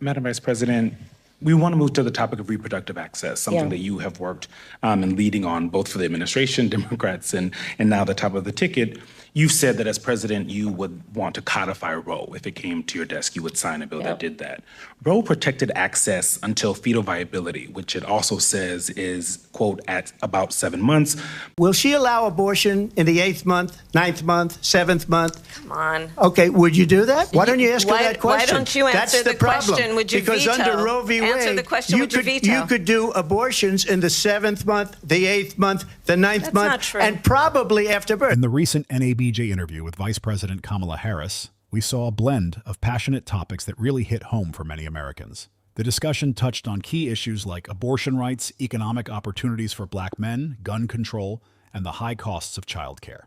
Madam Vice President, we want to move to the topic of reproductive access, something that you have worked in leading on both for the administration, Democrats, and now the top of the ticket. You've said that as president, you would want to codify Roe. If it came to your desk, you would sign a bill that did that. Roe protected access until fetal viability, which it also says is, quote, at about 7 months. Will she allow abortion in the 8th month, 9th month, 7th month? Come on. Okay, would you do that? Why don't you ask her that question? Why don't you answer the question? Would you because veto? Under Roe v. Wade, answer the question, would you veto? You could do abortions in the 7th month, the 8th month, the 9th month, not true. And probably after birth. In the recent NABJ interview with Vice President Kamala Harris, we saw a blend of passionate topics that really hit home for many Americans. The discussion touched on key issues like abortion rights, economic opportunities for Black men, gun control, and the high costs of childcare.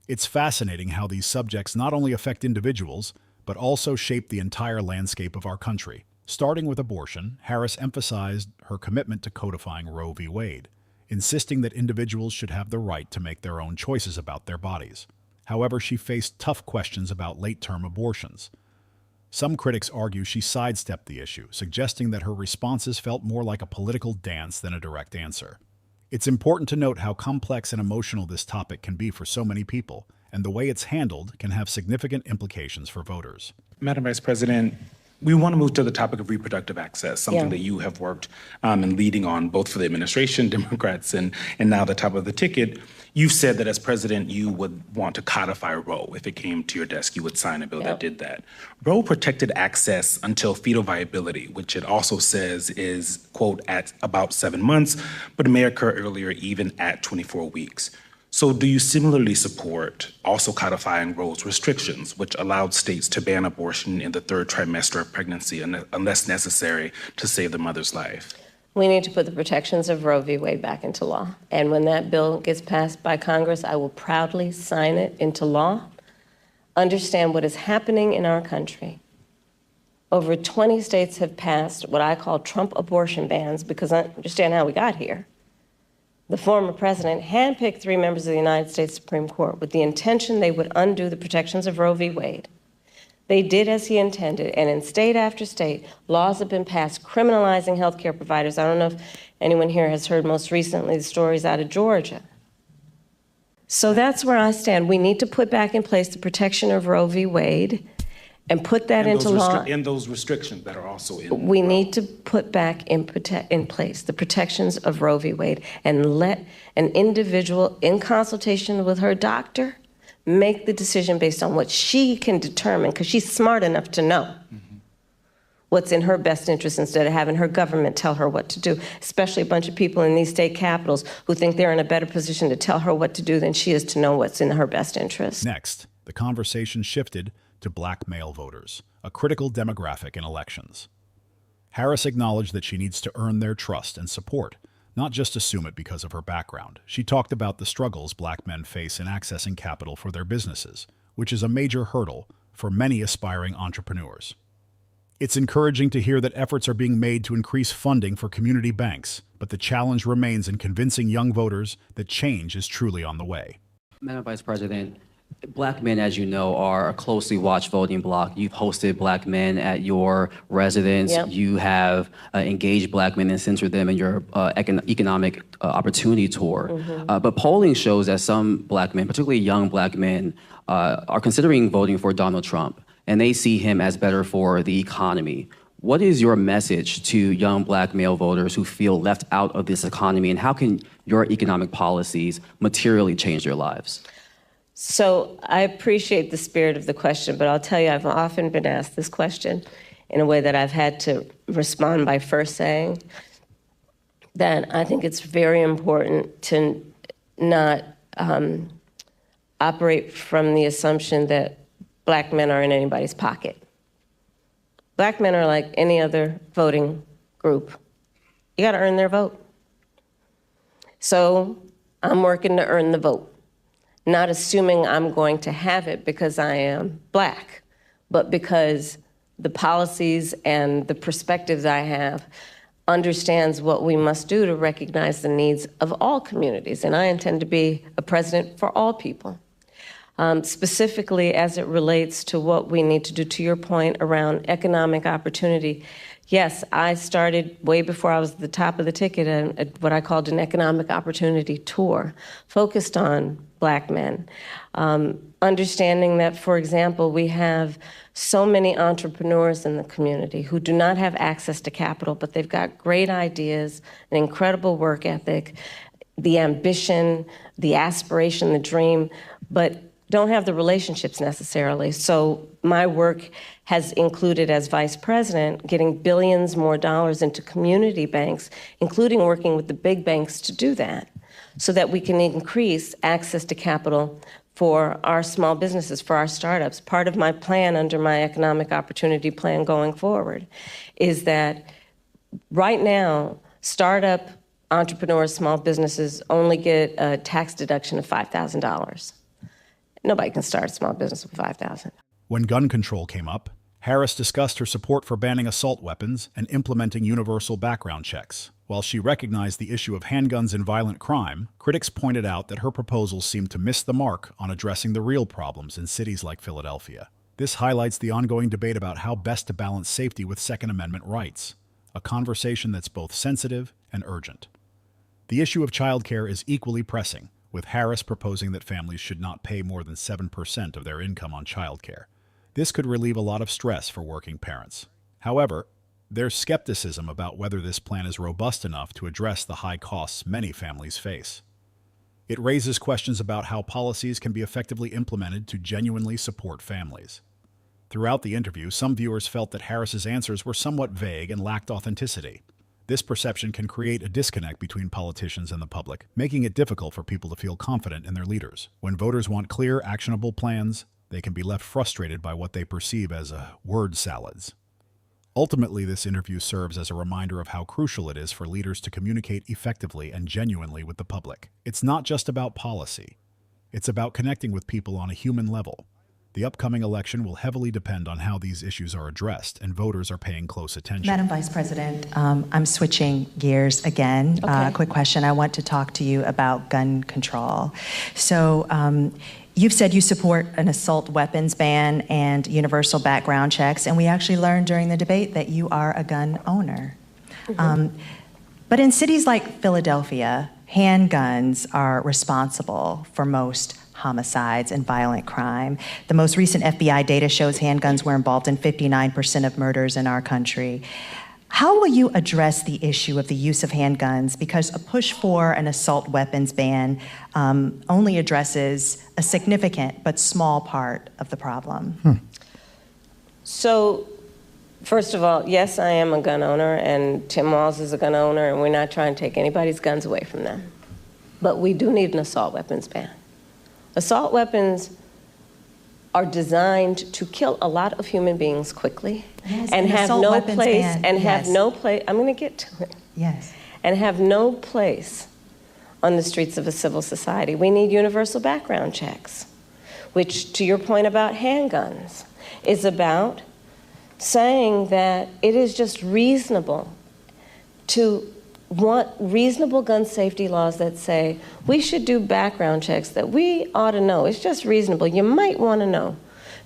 It's fascinating how these subjects not only affect individuals, but also shape the entire landscape of our country. Starting with abortion, Harris emphasized her commitment to codifying Roe v. Wade, insisting that individuals should have the right to make their own choices about their bodies. However, she faced tough questions about late-term abortions. Some critics argue she sidestepped the issue, suggesting that her responses felt more like a political dance than a direct answer. It's important to note how complex and emotional this topic can be for so many people, and the way it's handled can have significant implications for voters. Madam Vice President, we want to move to the topic of reproductive access, something that you have worked in leading on both for the administration, Democrats, and now the top of the ticket. You've said that as president, you would want to codify Roe. If it came to your desk, you would sign a bill that did that. Roe protected access until fetal viability, which it also says is, quote, at about 7 months, but it may occur earlier, even at 24 weeks. So do you similarly support also codifying Roe's restrictions, which allowed states to ban abortion in the 3rd trimester of pregnancy unless necessary to save the mother's life? We need to put the protections of Roe v. Wade back into law. And when that bill gets passed by Congress, I will proudly sign it into law. Understand what is happening in our country. Over 20 states have passed what I call Trump abortion bans because I understand how we got here. The former president handpicked 3 members of the United States Supreme Court with the intention they would undo the protections of Roe v. Wade. They did as he intended, and in state after state, laws have been passed criminalizing healthcare providers. I don't know if anyone here has heard most recently the stories out of Georgia. So that's where I stand. We need to put back in place the protection of Roe v. Wade and put that into law. And those restrictions that are also in. We need to put back in place the protections of Roe v. Wade and let an individual, in consultation with her doctor, make the decision based on what she can determine, because she's smart enough to know what's in her best interest instead of having her government tell her what to do, especially a bunch of people in these state capitals who think they're in a better position to tell her what to do than she is to know what's in her best interest. Next, the conversation shifted to Black male voters, a critical demographic in elections. Harris acknowledged that she needs to earn their trust and support, not just assume it because of her background. She talked about the struggles Black men face in accessing capital for their businesses, which is a major hurdle for many aspiring entrepreneurs. It's encouraging to hear that efforts are being made to increase funding for community banks, but the challenge remains in convincing young voters that change is truly on the way. Madam Vice President, Black men, as you know, are a closely watched voting bloc. You've hosted Black men at your residence. Yep. You have engaged Black men and centered them in your economic opportunity tour. But polling shows that some Black men, particularly young Black men, are considering voting for Donald Trump, and they see him as better for the economy. What is your message to young Black male voters who feel left out of this economy, and how can your economic policies materially change their lives? So I appreciate the spirit of the question, but I'll tell you, I've often been asked this question in a way that I've had to respond by first saying that I think it's very important to not operate from the assumption that Black men are in anybody's pocket. Black men are like any other voting group. You gotta earn their vote. So I'm working to earn the vote. Not assuming I'm going to have it because I am Black, but because the policies and the perspectives I have understands what we must do to recognize the needs of all communities. And I intend to be a president for all people. specifically as it relates to what we need to do, to your point around economic opportunity. Yes, I started way before I was at the top of the ticket, what I called an economic opportunity tour, focused on Black men. Understanding that, for example, we have so many entrepreneurs in the community who do not have access to capital, but they've got great ideas, an incredible work ethic, the ambition, the aspiration, the dream, but don't have the relationships necessarily. So my work has included, as vice president, getting billions more dollars into community banks, including working with the big banks to do that, so that we can increase access to capital for our small businesses, for our startups. Part of my plan under my economic opportunity plan going forward is that right now, startup entrepreneurs, small businesses only get a tax deduction of $5,000. Nobody can start a small business with $5,000. When gun control came up, Harris discussed her support for banning assault weapons and implementing universal background checks. While she recognized the issue of handguns and violent crime, critics pointed out that her proposals seemed to miss the mark on addressing the real problems in cities like Philadelphia. This highlights the ongoing debate about how best to balance safety with Second Amendment rights, a conversation that's both sensitive and urgent. The issue of childcare is equally pressing, with Harris proposing that families should not pay more than 7% of their income on childcare. This could relieve a lot of stress for working parents. However, there's skepticism about whether this plan is robust enough to address the high costs many families face. It raises questions about how policies can be effectively implemented to genuinely support families. Throughout the interview, some viewers felt that Harris's answers were somewhat vague and lacked authenticity. This perception can create a disconnect between politicians and the public, making it difficult for people to feel confident in their leaders. When voters want clear, actionable plans, they can be left frustrated by what they perceive as word salads. Ultimately, this interview serves as a reminder of how crucial it is for leaders to communicate effectively and genuinely with the public. It's not just about policy. It's about connecting with people on a human level. The upcoming election will heavily depend on how these issues are addressed, and voters are paying close attention. Madam Vice President, I'm switching gears again. Okay. Quick question. I want to talk to you about gun control. So you've said you support an assault weapons ban and universal background checks, and we actually learned during the debate that you are a gun owner. Mm-hmm. But in cities like Philadelphia, handguns are responsible for most homicides and violent crime. The most recent FBI data shows handguns were involved in 59% of murders in our country. How will you address the issue of the use of handguns? Because a push for an assault weapons ban only addresses a significant but small part of the problem. So, first of all, yes, I am a gun owner, and Tim Walz is a gun owner, and we're not trying to take anybody's guns away from them. But we do need an assault weapons ban. Assault weapons are designed to kill a lot of human beings quickly, Yes, and an have assault no weapons place, ban, and yes. have no place, I'm gonna get to it, Yes. and have no place on the streets of a civil society. We need universal background checks, which, to your point about handguns, is about saying that it is just reasonable to want reasonable gun safety laws that say we should do background checks, that we ought to know. It's just reasonable. You might want to know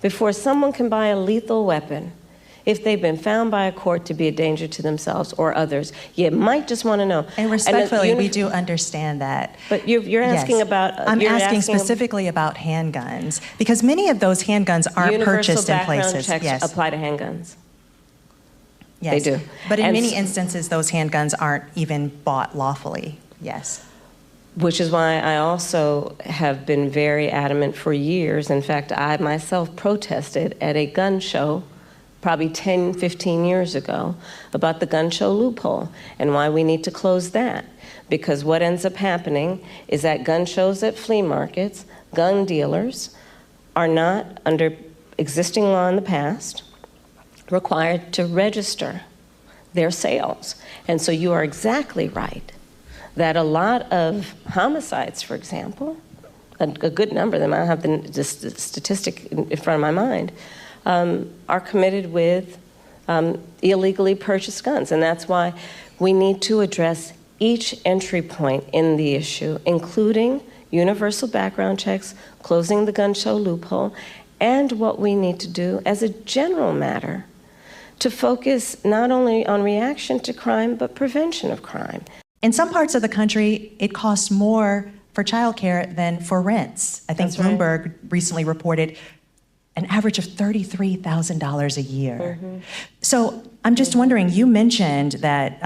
before someone can buy a lethal weapon if they've been found by a court to be a danger to themselves or others. You might just want to know. And respectfully, we do understand that. But you're asking Yes. about... I'm you're asking asking specifically about handguns, because many of those handguns aren't purchased in places. Universal background checks Yes. apply to handguns. Yes. They do. But in And many instances, those handguns aren't even bought lawfully. Yes. Which is why I also have been very adamant for years. In fact, I myself protested at a gun show probably 10, 15 years ago about the gun show loophole and why we need to close that. Because what ends up happening is that gun shows at flea markets, gun dealers are not, under existing law in the past, required to register their sales. And so you are exactly right that a lot of homicides, for example, a good number of them, I don't have the statistic in front of my mind, are committed with illegally purchased guns. And that's why we need to address each entry point in the issue, including universal background checks, closing the gun show loophole, and what we need to do as a general matter to focus not only on reaction to crime, but prevention of crime. In some parts of the country, it costs more for childcare than for rents. I think That's right. Bloomberg recently reported an average of $33,000 a year. So I'm just wondering, you mentioned that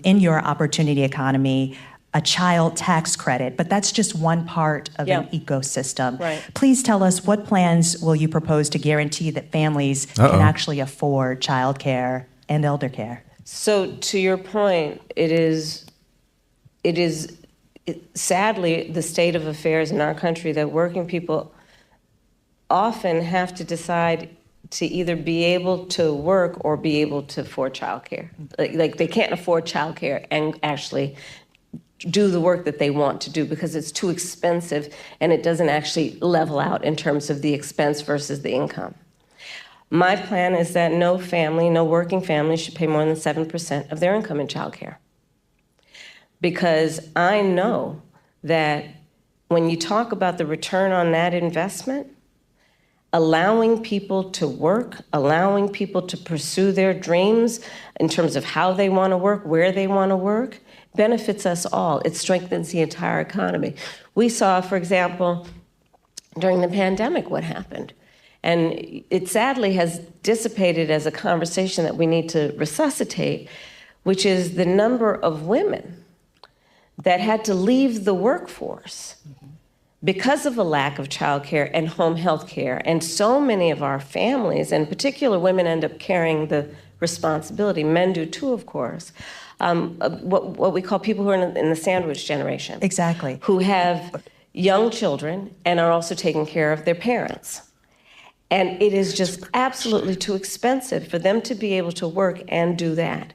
in your opportunity economy, a child tax credit, but that's just one part of an ecosystem. Right. Please tell us, what plans will you propose to guarantee that families can actually afford childcare and elder care? So to your point, it is sadly the state of affairs in our country that working people often have to decide to either be able to work or be able to afford childcare. Like they can't afford childcare and actually do the work that they want to do because it's too expensive and it doesn't actually level out in terms of the expense versus the income. My plan is that no family, no working family should pay more than 7% of their income in childcare. Because I know that when you talk about the return on that investment, allowing people to work, allowing people to pursue their dreams in terms of how they want to work, where they want to work, benefits us all. It strengthens the entire economy. We saw, for example, during the pandemic what happened. And it sadly has dissipated as a conversation that we need to resuscitate, which is the number of women that had to leave the workforce because of a lack of childcare and home health care. And so many of our families, and in particular women, end up carrying the responsibility. Men do too, of course. What we call people who are in the sandwich generation. Exactly. Who have young children and are also taking care of their parents. And it is just absolutely too expensive for them to be able to work and do that.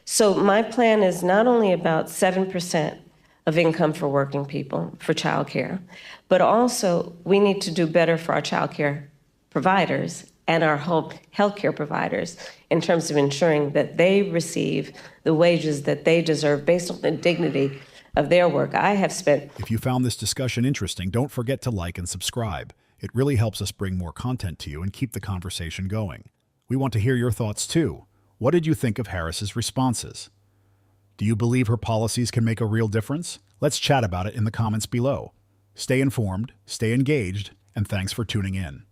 So my plan is not only about 7% of income for working people for childcare, but also we need to do better for our childcare providers and our home healthcare providers in terms of ensuring that they receive the wages that they deserve based on the dignity of their work. I have spent... If you found this discussion interesting, don't forget to like and subscribe. It really helps us bring more content to you and keep the conversation going. We want to hear your thoughts too. What did you think of Harris's responses? Do you believe her policies can make a real difference? Let's chat about it in the comments below. Stay informed, stay engaged, and thanks for tuning in.